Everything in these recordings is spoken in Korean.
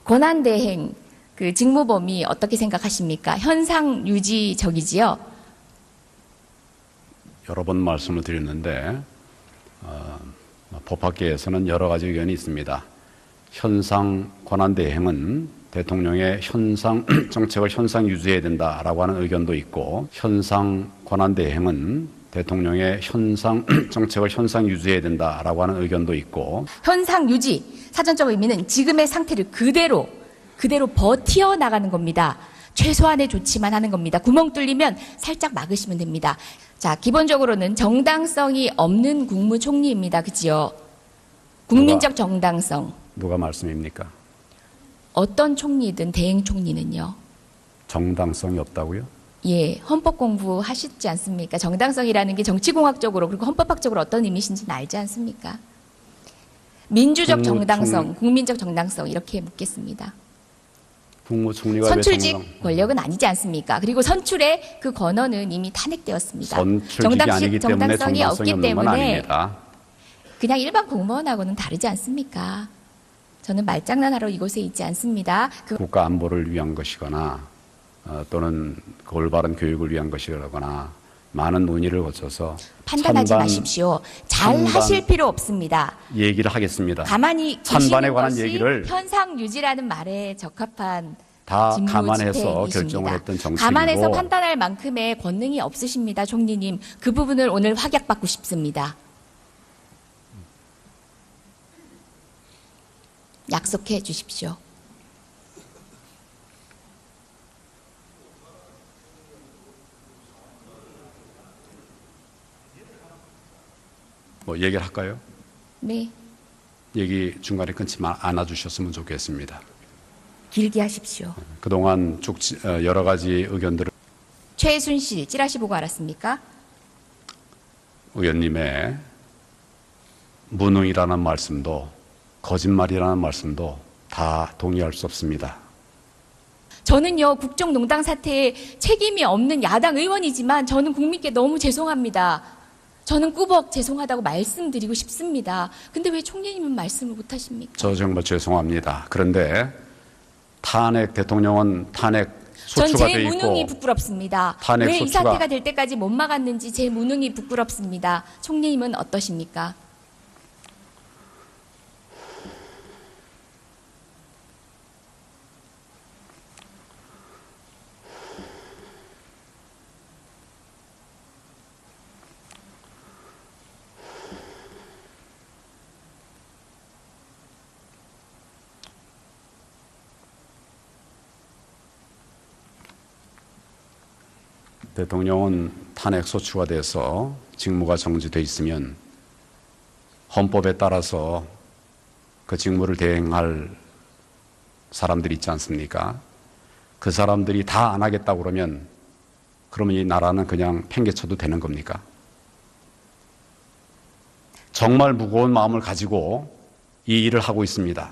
권한대행 그 직무 범위 어떻게 생각하십니까? 현상 유지적이지요? 여러 번 말씀을 드렸는데 법학계에서는 여러 가지 의견이 있습니다. 현상 권한대행은 대통령의 현상 정책을 현상 유지해야 된다라고 하는 의견도 있고, 현상 권한대행은 대통령의 현상 정책을 현상 유지해야 된다라고 하는 의견도 있고, 현상 유지, 사전적 의미는 지금의 상태를 그대로 버티어 나가는 겁니다. 최소한의 조치만 하는 겁니다. 구멍 뚫리면 살짝 막으시면 됩니다. 자, 기본적으로는 정당성이 없는 국무총리입니다. 그지요? 국민적 정당성. 누가 말씀입니까? 어떤 총리든 대행 총리는요. 정당성이 없다고요? 예, 헌법 공부하시지 않습니까? 정당성이라는 게 정치공학적으로 그리고 헌법학적으로 어떤 의미신지는 알지 않습니까? 민주적 정당성, 국민적 정당성 이렇게 묻겠습니다. 국무총리가 선출직 권력은 아니지 않습니까? 그리고 선출의 그 권한은 이미 탄핵되었습니다. 선출직이 아니기 때문에 정당성이 없는 건 아닙니다. 그냥 일반 공무원하고는 다르지 않습니까? 저는 말장난하러 이곳에 있지 않습니다. 국가 안보를 위한 것이거나 또는 올바른 교육을 위한 것이거나 많은 논의를 거쳐서 판단하지 마십시오. 잘 하실 필요 없습니다. 얘기를 하겠습니다. 가만히 찬반에 관한 것이 얘기를 현상 유지라는 말에 적합한 다 직무 감안해서 집행이십니다. 결정을 했던 정책이고, 감안해서 판단할 만큼의 권능이 없으십니다. 총리님. 그 부분을 오늘 확약받고 싶습니다. 약속해 주십시오. 뭐 얘기를 할까요? 네. 얘기 중간에 끊지 않아 주셨으면 좋겠습니다. 길게 하십시오. 그동안 여러 가지 의견들을 최순실 찌라시 보고 알았습니까? 의원님의 무능이라는 말씀도 거짓말이라는 말씀도 다 동의할 수 없습니다. 저는요, 국정농단 사태에 책임이 없는 야당 의원이지만 저는 국민께 너무 죄송합니다. 저는 꾸벅 죄송하다고 말씀드리고 싶습니다. 근데 왜 총리님은 말씀을 못 하십니까? 저 정말 죄송합니다. 그런데 대통령은 탄핵 소추가 돼 전 제 있고, 무능이 부끄럽습니다. 탄핵 왜 이 소추가- 사태가 될 때까지 못 막았는지 제 무능이 부끄럽습니다. 총리님은 어떠십니까? 대통령은 탄핵 소추가 돼서 직무가 정지돼 있으면 헌법에 따라서 그 직무를 대행할 사람들이 있지 않습니까? 그 사람들이 다 안 하겠다고 그러면 이 나라는 그냥 팽개쳐도 되는 겁니까? 정말 무거운 마음을 가지고 이 일을 하고 있습니다.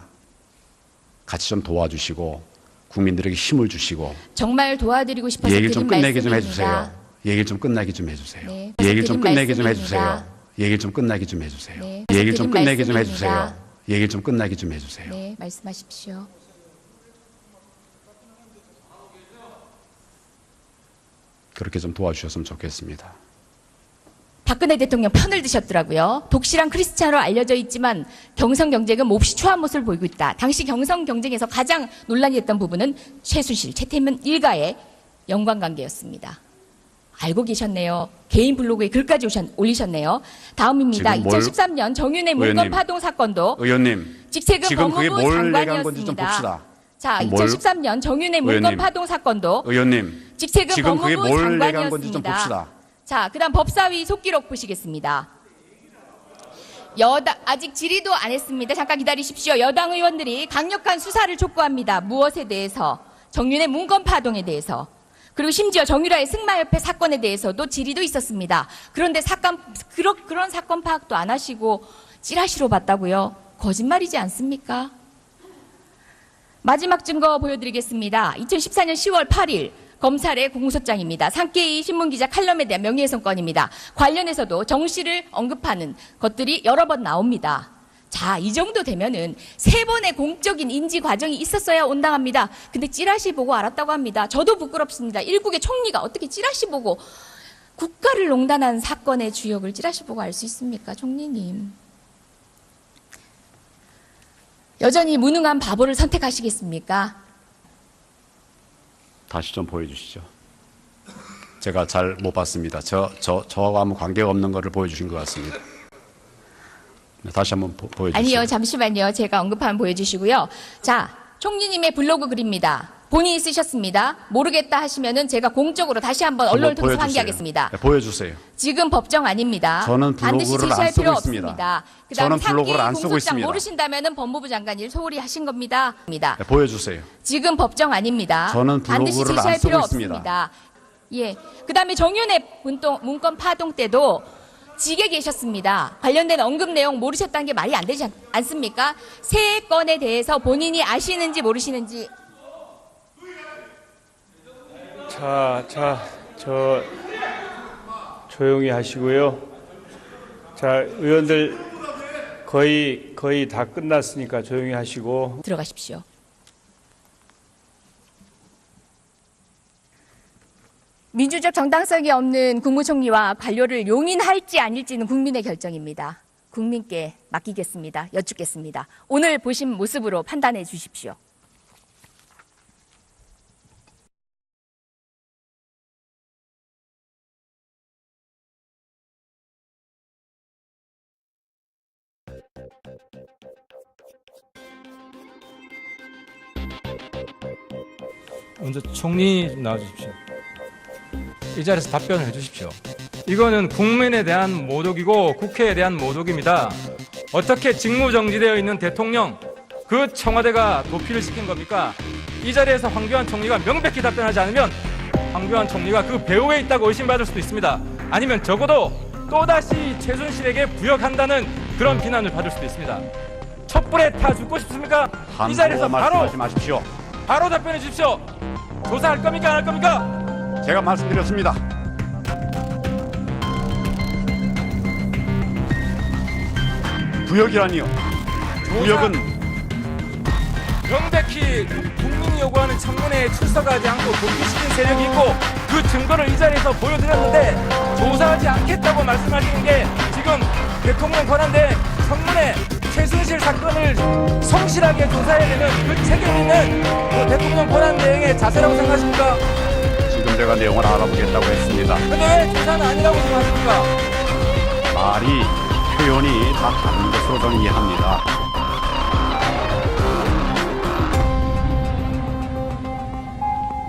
같이 좀 도와주시고 국민들에게 힘을 주시고, 정말 도와드리고 싶어서 얘기를 좀 드린 끝내게 좀 말씀입니다. 해주세요. 얘기를 좀 끝나게 좀 해주세요. 네, 얘기를 좀 드린 끝내게 좀 해주세요. 말씀입니다. 얘기를 좀 끝나게 좀 해주세요. 네, 얘기를 좀 드린 끝내게 좀 말씀입니다. 해주세요. 얘기를 좀 끝나게 좀 해주세요. 네, 말씀하십시오. 그렇게 좀 도와주셨으면 좋겠습니다. 박근혜 대통령 편을 드셨더라고요. 독실한 크리스찬으로 알려져 있지만 경선 경쟁은 몹시 추한 모습을 보이고 있다. 당시 경선 경쟁에서 가장 논란이 됐던 부분은 최순실, 최태민 일가의 연관관계였습니다. 알고 계셨네요. 개인 블로그에 글까지 올리셨네요. 다음입니다. 지금 2013년 정윤회 문건 파동 사건도 의원님, 직책은 지금 그게 법무부 뭘 얘기한 건지 좀 장관이었습니다. 봅시다. 자, 뭘- 2013년 정윤회 문건 의원님, 파동 사건도 의원님, 직책은 지금 그게 법무부 뭘 얘기한 건지 좀 장관이었습니다. 봅시다. 자, 그다음 법사위 속기록 보시겠습니다. 아직 질의도 안 했습니다. 잠깐 기다리십시오. 여당 의원들이 강력한 수사를 촉구합니다. 무엇에 대해서? 정윤의 문건 파동에 대해서. 그리고 심지어 정유라의 승마협회 사건에 대해서도 질의도 있었습니다. 그런데 그런 사건 파악도 안 하시고 찌라시로 봤다고요? 거짓말이지 않습니까? 마지막 증거 보여드리겠습니다. 2014년 10월 8일 검찰의 공소장입니다. 상케이 신문기자 칼럼에 대한 명예훼손 건입니다. 관련해서도 정 씨를 언급하는 것들이 여러 번 나옵니다. 자, 이 정도 되면은 3번의 공적인 인지 과정이 있었어야 온당합니다. 근데 찌라시 보고 알았다고 합니다. 저도 부끄럽습니다. 일국의 총리가 어떻게 찌라시 보고 국가를 농단한 사건의 주역을 찌라시 보고 알 수 있습니까, 총리님? 여전히 무능한 바보를 선택하시겠습니까? 다시 좀 보여주시죠. 제가 잘 못 봤습니다. 저하고 아무 관계가 없는 것을 보여주신 것 같습니다. 네, 다시 한번 보여주시죠. 아니요, 잠시만요. 제가 언급하면 보여주시고요. 자, 총리님의 블로그 글입니다. 본인이 쓰셨습니다. 모르겠다 하시면은 제가 공적으로 다시 한번 언론을 통해서 보여주세요. 환기하겠습니다. 네, 보여주세요. 지금 법정 아닙니다. 저는 반드시 블로그를 안 제시할 쓰고 필요 있습니다. 없습니다. 그다음 저는 블로그를 안 쓰고 공소장 있습니다. 모르신다면은 법무부 장관일 소홀히 하신 겁니다. 네, 보여주세요. 지금 법정 아닙니다. 저는 반드시 블로그를 안 제시할 쓰고 필요 있습니다. 없습니다. 예. 그다음에 정윤회 문건 파동 때도 직에 계셨습니다. 관련된 언급 내용 모르셨다는 게 말이 안 되지 않습니까? 세 건에 대해서 본인이 아시는지 모르시는지. 조용히 하시고요. 자, 의원들 거의 다 끝났으니까 조용히 하시고. 들어가십시오. 민주적 정당성이 없는 국무총리와 관료를 용인할지 아닐지는 국민의 결정입니다. 국민께 맡기겠습니다. 여쭙겠습니다. 오늘 보신 모습으로 판단해 주십시오. 먼저 총리 좀 나와주십시오. 이 자리에서 답변을 해주십시오. 이거는 국민에 대한 모독이고 국회에 대한 모독입니다. 어떻게 직무정지되어 있는 대통령, 그 청와대가 도피를 시킨 겁니까? 이 자리에서 황교안 총리가 명백히 답변하지 않으면 황교안 총리가 그 배후에 있다고 의심받을 수도 있습니다. 아니면 적어도 또다시 최순실에게 부역한다는 그런 비난을 받을 수도 있습니다. 촛불에 타 죽고 싶습니까? 이 자리에서 말씀하지 마십시오. 바로 답변해 주십시오. 조사할 겁니까? 안 할 겁니까? 제가 말씀드렸습니다. 부역이라니요. 부역은 명백히 국민이 요구하는 청문회에 출석하지 않고 도피시킨 세력이 있고 그 증거를 이 자리에서 보여드렸는데 조사하지 않겠다고 말씀하시는 게 지금 대통령 권한대 청문회 최순실 사건을 성실하게 조사해야 되는 그 책임 있는 그 대통령 권한 대행의 자세라고 생각하십니까? 지금 제가 내용을 알아보겠다고 했습니다. 근데 왜 조사는 아니라고 생각하십니까? 말이 표현이 다 다른 것으로 저는 이해합니다.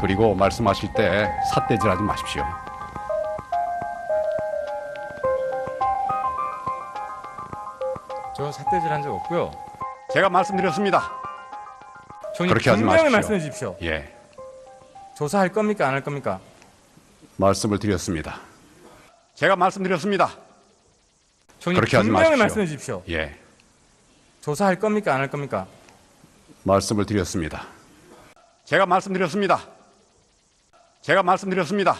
그리고 말씀하실 때 삿대질하지 마십시오. 저 삿대질한 적 없고요. 제가 말씀드렸습니다. 총리 그렇게 하지 분명히 마십시오. 말씀해 주십시오. 예, 조사할 겁니까? 안 할 겁니까? 말씀을 드렸습니다. 제가 말씀드렸습니다. 총리 그렇게 하지 분명히 마십시오. 말씀해 주십시오. 예, 조사할 겁니까? 안 할 겁니까? 말씀을 드렸습니다. 제가 말씀드렸습니다. 제가 말씀드렸습니다.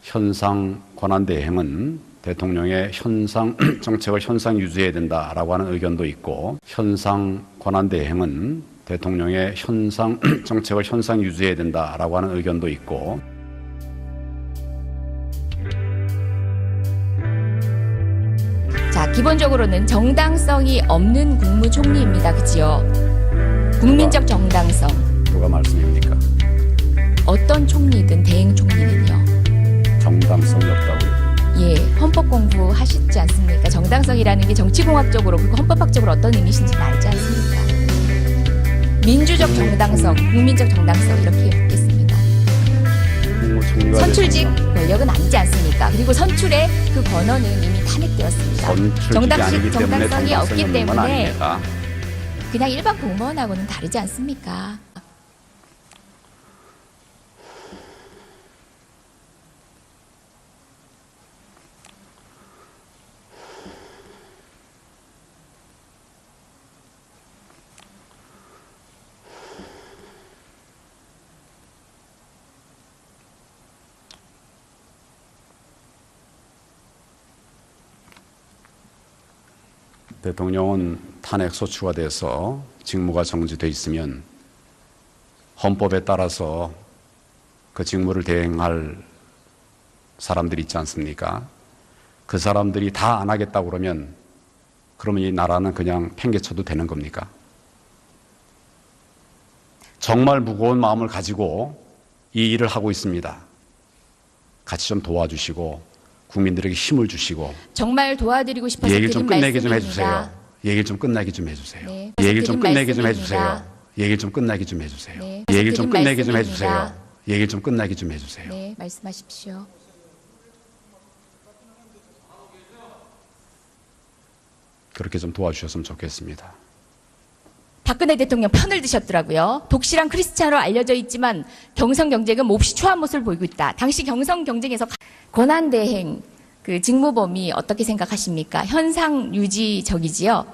현상 권한대행은 대통령의 현상 정책을 현상 유지해야 된다라고 하는 의견도 있고, 현상 권한대행은 대통령의 현상 정책을 현상 유지해야 된다라고 하는 의견도 있고, 자, 기본적으로는 정당성이 없는 국무총리입니다. 그지요? 국민적 정당성. 누가 말씀입니까? 어떤 총리든 대행 총리는요. 정당성이 없다고요? 예, 헌법 공부하시지 않습니까? 정당성이라는 게 정치공학적으로 그리고 헌법학적으로 어떤 의미신지는 알지 않습니까? 민주적 정당성, 국민적 정당성 이렇게 묻겠습니다. 국무총리가 선출직 대통령- 권력은 아니지 않습니까? 그리고 선출의 그 권한은 이미 탄핵되었습니다. 선출직이 아니기 때문에 정당성이 없기 정당성이 없는 건 때문에 아닙니다. 그냥 일반 공무원하고는 다르지 않습니까? 대통령은 탄핵 소추가 돼서 직무가 정지돼 있으면 헌법에 따라서 그 직무를 대행할 사람들이 있지 않습니까? 그 사람들이 다 안 하겠다고 그러면 이 나라는 그냥 팽개쳐도 되는 겁니까? 정말 무거운 마음을 가지고 이 일을 하고 있습니다. 같이 좀 도와주시고 국민들에게 힘을 주시고 정말 도와드리고 싶어서 얘기를 좀 드린 끝내게 좀 말씀입니다. 해주세요. 얘기를 좀 끝내게 좀 해주세요. 네, 얘기를 좀 드린 끝내게 좀 말씀입니다. 해주세요. 얘기를 좀 끝내게 좀 해주세요. 네, 얘기를 좀 드린 끝내게 좀 말씀입니다. 해주세요. 얘기를 좀 끝내게 좀 해주세요. 네, 말씀하십시오. 그렇게 좀 도와주셨으면 좋겠습니다. 박근혜 대통령 편을 드셨더라고요. 독실한 크리스찬으로 알려져 있지만 경선 경쟁은 몹시 초한 모습을 보이고 있다. 당시 경선 경쟁에서 권한대행 그 직무 범위 어떻게 생각하십니까? 현상 유지적이지요.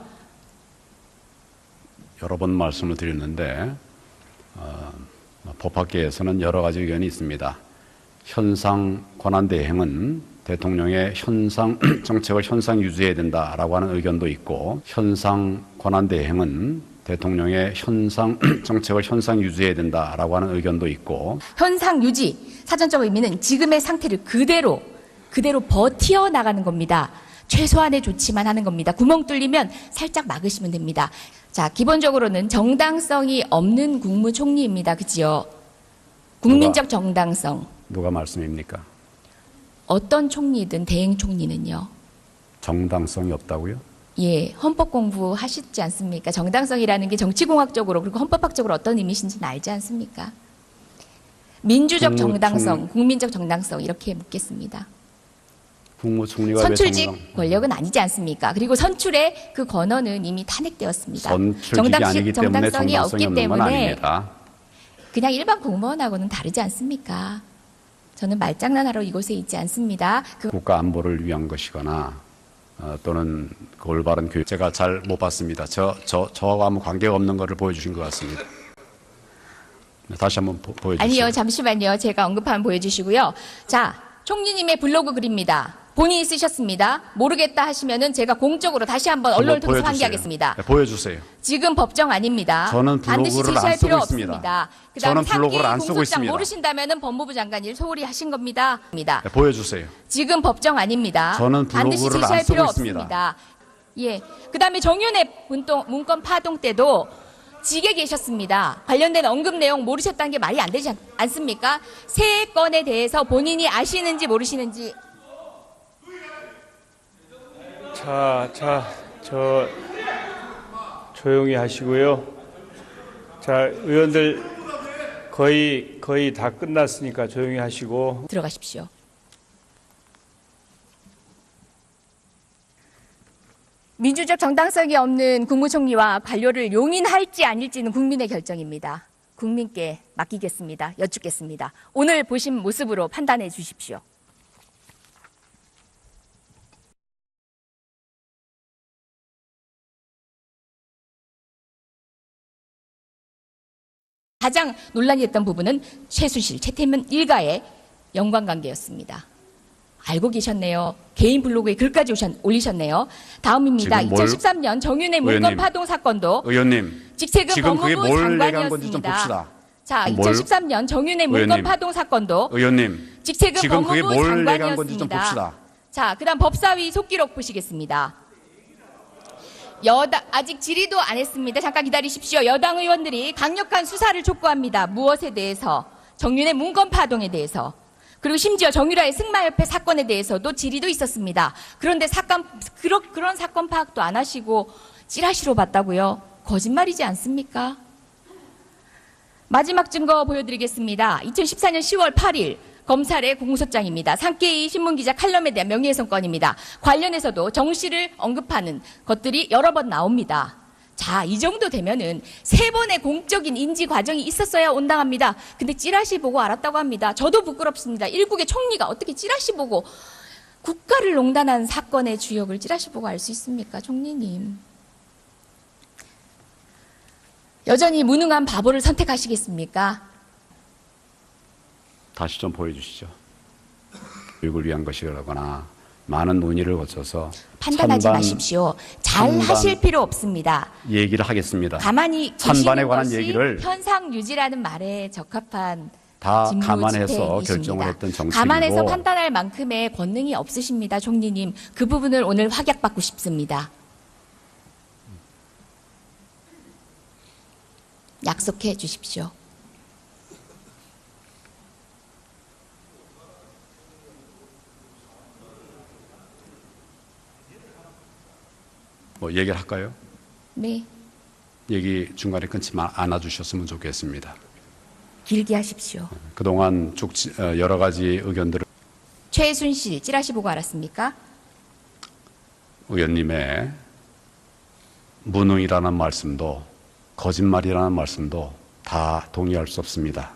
여러 번 말씀을 드렸는데 법학계에서는 여러 가지 의견이 있습니다. 현상 권한대행은 대통령의 현상 정책을 현상 유지해야 된다라고 하는 의견도 있고, 현상 권한대행은 대통령의 현상 정책을 현상 유지해야 된다라고 하는 의견도 있고, 현상 유지 사전적 의미는 지금의 상태를 그대로 버티어 나가는 겁니다. 최소한의 조치만 하는 겁니다. 구멍 뚫리면 살짝 막으시면 됩니다. 자, 기본적으로는 정당성이 없는 국무총리입니다. 그지요? 국민적 정당성. 누가 말씀입니까? 어떤 총리든 대행 총리는요. 정당성이 없다고요? 예, 헌법 공부하시지 않습니까? 정당성이라는 게 정치공학적으로 그리고 헌법학적으로 어떤 의미신지는 알지 않습니까? 민주적 정당성, 국민적 정당성 이렇게 묻겠습니다. 국무총리가 선출직 왜 권력은 아니지 않습니까? 그리고 선출의 그 권한은 이미 탄핵되었습니다. 선출직이 아니기 때문에 정당성이 없기 없는 건 때문에 아닙니다. 그냥 일반 공무원하고는 다르지 않습니까? 저는 말장난하러 이곳에 있지 않습니다. 국가 안보를 위한 것이거나 또는 그 올바른 교육, 제가 잘 못 봤습니다. 저하고 아무 관계가 없는 것을 보여주신 것 같습니다. 다시 한번 보여주세요. 아니요, 잠시만요. 제가 언급하면 보여주시고요. 자, 총리님의 블로그 글입니다. 본인이 쓰셨습니다. 모르겠다 하시면은 제가 공적으로 다시 한번 언론을 통해서 환기하겠습니다. 네, 보여주세요. 지금 법정 아닙니다. 저는 반드시 블로그를 제시할 안 쓰고 필요 있습니다. 없습니다. 저는 그다음 블로그를 안 상기 쓰고 공소장 있습니다. 모르신다면은 법무부 장관일 소홀히 하신 겁니다. 네, 보여주세요. 지금 법정 아닙니다. 저는 반드시 블로그를 제시할 안 쓰고 필요 있습니다. 없습니다. 예. 그다음에 정윤회 문건 파동 때도 직에 계셨습니다. 관련된 언급 내용 모르셨다는 게 말이 안 되지 않습니까? 세 건에 대해서 본인이 아시는지 모르시는지. 조용히 하시고요. 자, 의원들 거의 다 끝났으니까 조용히 하시고. 들어가십시오. 민주적 정당성이 없는 국무총리와 관료를 용인할지 아닐지는 국민의 결정입니다. 국민께 맡기겠습니다. 여쭙겠습니다. 오늘 보신 모습으로 판단해 주십시오. 가장 논란이 됐던 부분은 최순실, 최태민 일가의 연관관계였습니다. 알고 계셨네요. 개인 블로그에 글까지 올리셨네요. 다음입니다. 지금 뭘- 2013년 정윤회 문건 의원님. 파동 사건도 의원님, 직책은 지금 그게 법무부 뭘 얘기한 건지 좀 장관이었습니다. 봅시다. 자, 뭘- 2013년 정윤회 문건 의원님. 파동 사건도 의원님, 직책은 지금 그게 법무부 뭘 얘기한 건지 좀 장관이었습니다. 봅시다. 자, 그다음 법사위 속기록 보시겠습니다. 아직 질의도 안 했습니다. 잠깐 기다리십시오. 여당 의원들이 강력한 수사를 촉구합니다. 무엇에 대해서? 정윤의 문건 파동에 대해서. 그리고 심지어 정유라의 승마협회 사건에 대해서도 질의도 있었습니다. 그런데 그런 사건 파악도 안 하시고 찌라시로 봤다고요? 거짓말이지 않습니까? 마지막 증거 보여드리겠습니다. 2014년 10월 8일 검찰의 공소장입니다. 상케이 신문기자 칼럼에 대한 명예훼손 건입니다. 관련해서도 정 씨를 언급하는 것들이 여러 번 나옵니다. 자, 이 정도 되면은 3번의 공적인 인지 과정이 있었어야 온당합니다. 근데 찌라시 보고 알았다고 합니다. 저도 부끄럽습니다. 일국의 총리가 어떻게 찌라시 보고 국가를 농단한 사건의 주역을 찌라시 보고 알 수 있습니까, 총리님? 여전히 무능한 바보를 선택하시겠습니까? 다시 좀 보여주시죠. 교육을 위한 것이라거나 많은 논의를 거쳐서 판단하지 찬반 마십시오. 잘 찬반 하실 필요 없습니다. 얘기를 하겠습니다. 가만히 찬반에 계시는 관한 것이 얘기를 현상 유지라는 말에 적합한 다 직무 감안해서 집행이십니다. 결정을 했던 정책이고 감안해서 판단할 만큼의 권능이 없으십니다, 총리님. 그 부분을 오늘 확약받고 싶습니다. 약속해 주십시오. 뭐 얘기를 할까요? 네, 얘기 중간에 끊지 않아 주셨으면 좋겠습니다. 길게 하십시오. 그동안 쭉 여러 가지 의견들을 최순실 찌라시 보고 알았습니까? 의원님의 무능이라는 말씀도 거짓말이라는 말씀도 다 동의할 수 없습니다.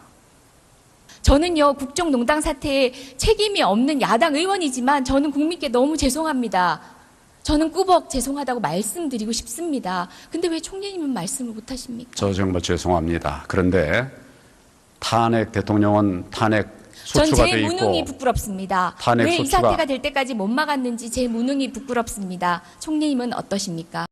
저는요, 국정농단 사태에 책임이 없는 야당 의원이지만 저는 국민께 너무 죄송합니다. 저는 꾸벅 죄송하다고 말씀드리고 싶습니다. 근데 왜 총리님은 말씀을 못 하십니까? 저 정말 죄송합니다. 그런데 대통령은 탄핵 전 소추가 제 돼 무능이 있고 부끄럽습니다. 탄핵 왜 이 소추가- 사태가 될 때까지 못 막았는지 제 무능이 부끄럽습니다. 총리님은 어떠십니까?